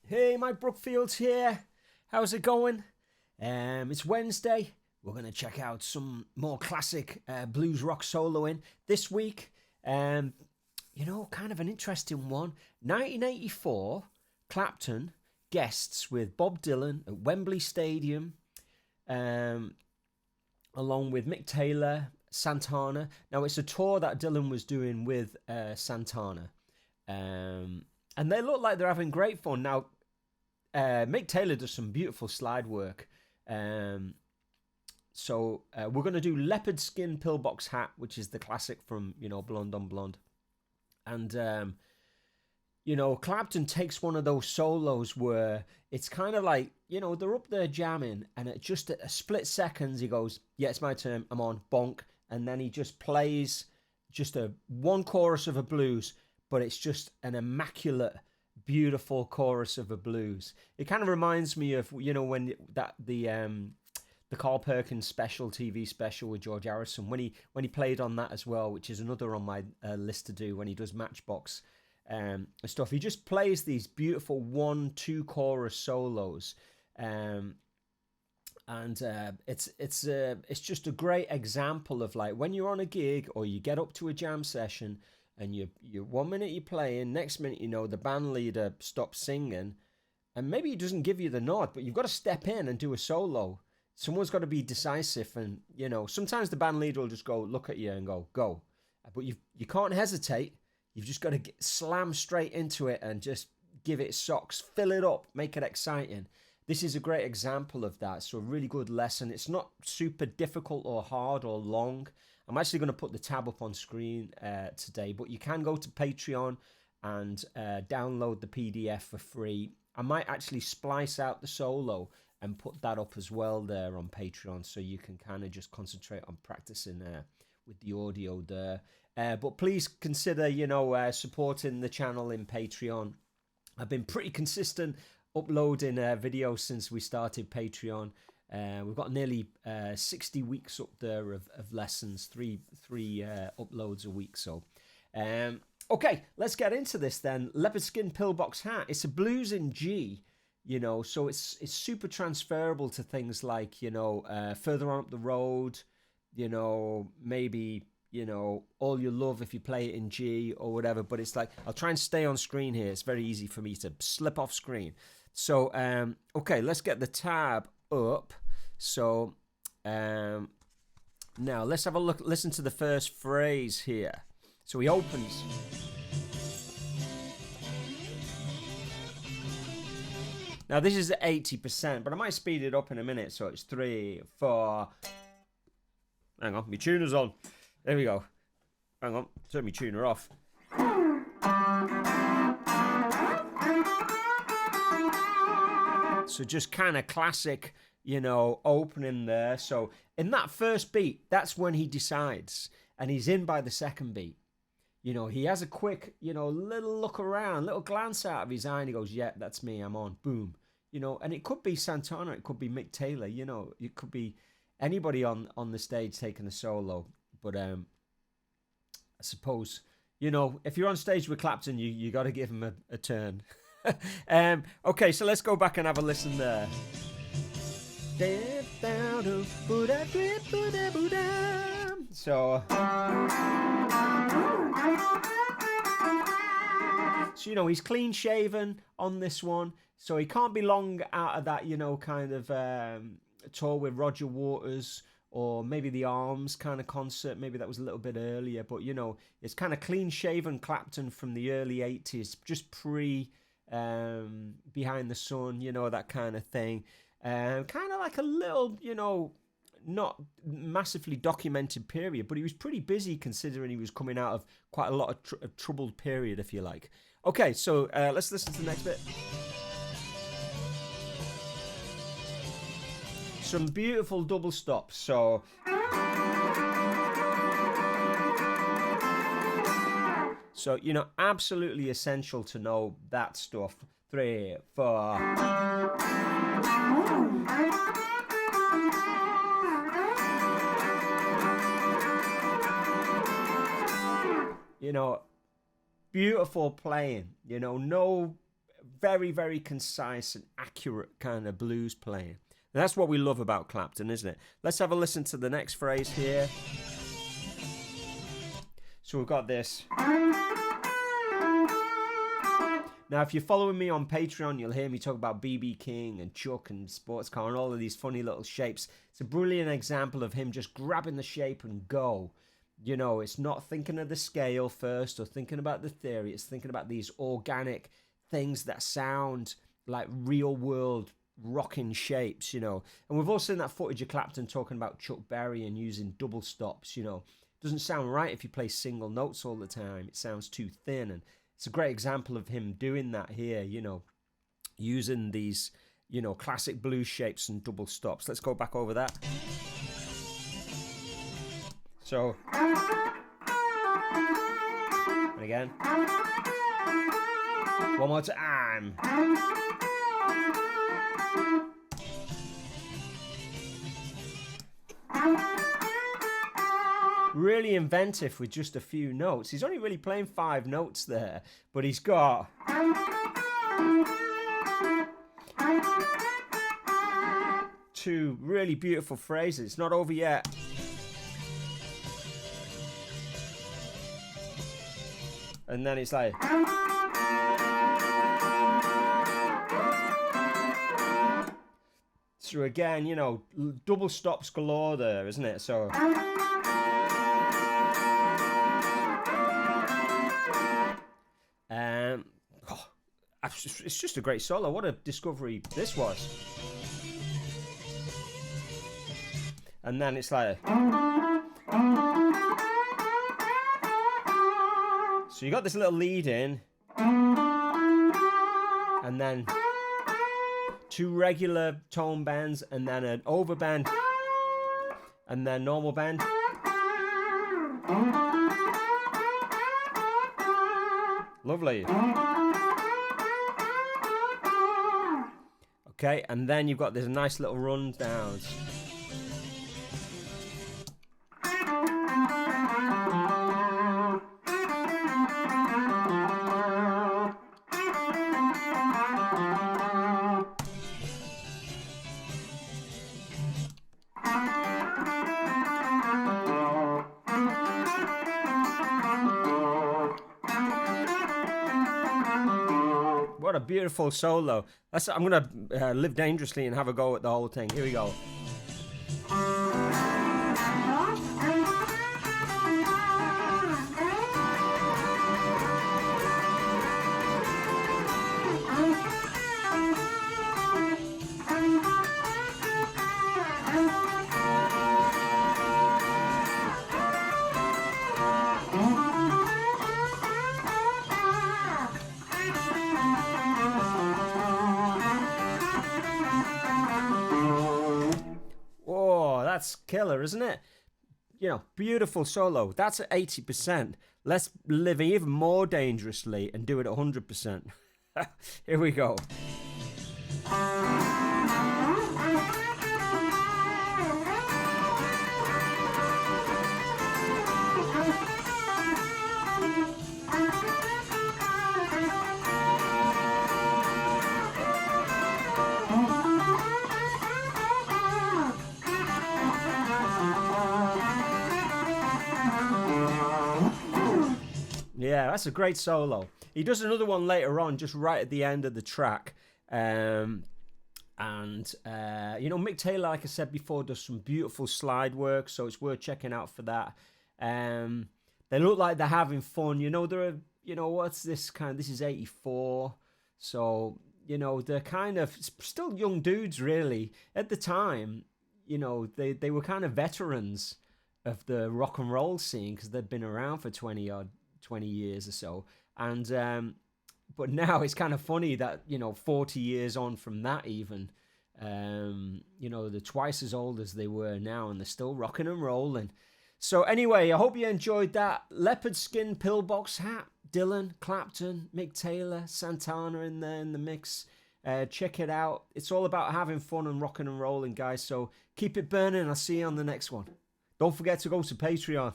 Hey, Mike Brookfield here. How's it going? It's Wednesday. We're going to check out some more classic blues rock soloing this week. Kind of an interesting one. 1984, Clapton guests with Bob Dylan at Wembley Stadium, along with Mick Taylor, Santana. Now, it's a tour that Dylan was doing with Santana. And they look like they're having great fun. Now, Mick Taylor does some beautiful slide work. So we're going to do Leopard Skin Pillbox Hat, which is the classic from, Blonde on Blonde. And, Clapton takes one of those solos where it's kind of like, they're up there jamming, and at just a split seconds, he goes, yeah, it's my turn, I'm on, bonk. And then he just plays just one chorus of a blues, but it's just an immaculate, beautiful chorus of a blues. It kind of reminds me of when the Carl Perkins special, TV special with George Harrison, when he played on that as well, which is another on my list to do, when he does Matchbox and stuff. He just plays these beautiful 1-2 chorus solos, and it's just a great example of, like, when you're on a gig or you get up to a jam session. And you 1 minute you're playing, next minute the band leader stops singing, and maybe he doesn't give you the nod, but you've got to step in and do a solo. Someone's got to be decisive, and sometimes the band leader will just go look at you and go, but you can't hesitate. You've just got to slam straight into it and just give it socks, fill it up, make it exciting. This is a great example of that. So a really good lesson. It's not super difficult or hard or long. I'm actually going to put the tab up on screen today, but you can go to Patreon and download the PDF for free. I might actually splice out the solo and put that up as well there on Patreon, so you can kind of just concentrate on practicing with the audio there. But please consider, supporting the channel in Patreon. I've been pretty consistent uploading videos since we started Patreon. We've got nearly 60 weeks up there of lessons, three uploads a week. So, okay, let's get into this then. Leopard Skin Pillbox Hat. It's a blues in G, so it's super transferable to things like, Further On Up the Road, maybe, All Your Love if you play it in G or whatever. But it's like, I'll try and stay on screen here. It's very easy for me to slip off screen. So, okay, let's get the tab up. So now let's have a look, listen to the first phrase here. So he opens. Now this is at 80%, but I might speed it up in a minute. So it's 3, 4. Hang on, my tuner's on. There we go. Hang on, turn my tuner off. So just kind of classic, opening there. So in that first beat, that's when he decides. And he's in by the second beat. He has a quick, little look around, little glance out of his eye, and he goes, yeah, that's me, I'm on. Boom. And it could be Santana, it could be Mick Taylor, it could be anybody on the stage taking a solo. But I suppose, if you're on stage with Clapton, you got to give him a turn. Okay, so let's go back and have a listen there. So he's clean shaven on this one, so he can't be long out of that, kind of tour with Roger Waters, or maybe the Arms kind of concert. Maybe that was a little bit earlier, but it's kind of clean shaven Clapton from the early 80s, just pre Behind the Sun, that kind of thing. Kind of like a little, not massively documented period, but he was pretty busy considering he was coming out of quite a lot of troubled period, if you like. Okay, so let's listen to the next bit. Some beautiful double stops. So absolutely essential to know that stuff. 3, 4. Beautiful playing, no very, very concise and accurate kind of blues playing. And that's what we love about Clapton, isn't it? Let's have a listen to the next phrase here. So we've got this. Now, if you're following me on Patreon, you'll hear me talk about B.B. King and Chuck and Sports Car and all of these funny little shapes. It's a brilliant example of him just grabbing the shape and go. You know, it's not thinking of the scale first or thinking about the theory. It's thinking about these organic things that sound like real world rocking shapes, you know. And we've all seen that footage of Clapton talking about Chuck Berry and using double stops, you know. Doesn't sound right if you play single notes all the time. It sounds too thin, and it's a great example of him doing that here, you know, using these, you know, classic blues shapes and double stops. Let's go back over that. So, and again. One more time. Really inventive with just a few notes. He's only really playing 5 notes there, but he's got two really beautiful phrases. It's not over yet. And then it's like, so again, you know, double stops galore there, isn't it? So it's just a great solo. What a discovery this was. And then it's like, so you got this little lead in, and then 2 regular tone bends, and then an overbend, and then normal bend. Lovely. Okay, and then you've got this nice little rundowns. What a beautiful solo. I'm going to live dangerously and have a go at the whole thing. Here we go. That's killer, isn't it? You know, beautiful solo. That's at 80%. Let's live even more dangerously and do it at 100%. Here we go. Yeah, that's a great solo. He does another one later on, just right at the end of the track. You know, Mick Taylor, like I said before, does some beautiful slide work, so it's worth checking out for that. They look like they're having fun. You know, they're, you know, what's this kind? This is 84, so, you know, they're kind of still young dudes, really. At the time, you know, they were kind of veterans of the rock and roll scene because they'd been around for 20 years or so. And but now it's kind of funny that, you know, 40 years on from that even, you know, they're twice as old as they were now and they're still rocking and rolling. So anyway, I hope you enjoyed that. Leopard skin pillbox hat, Dylan, Clapton, Mick Taylor, Santana in there in the mix. Check it out. It's all about having fun and rocking and rolling, guys. So keep it burning. I'll see you on the next one. Don't forget to go to Patreon.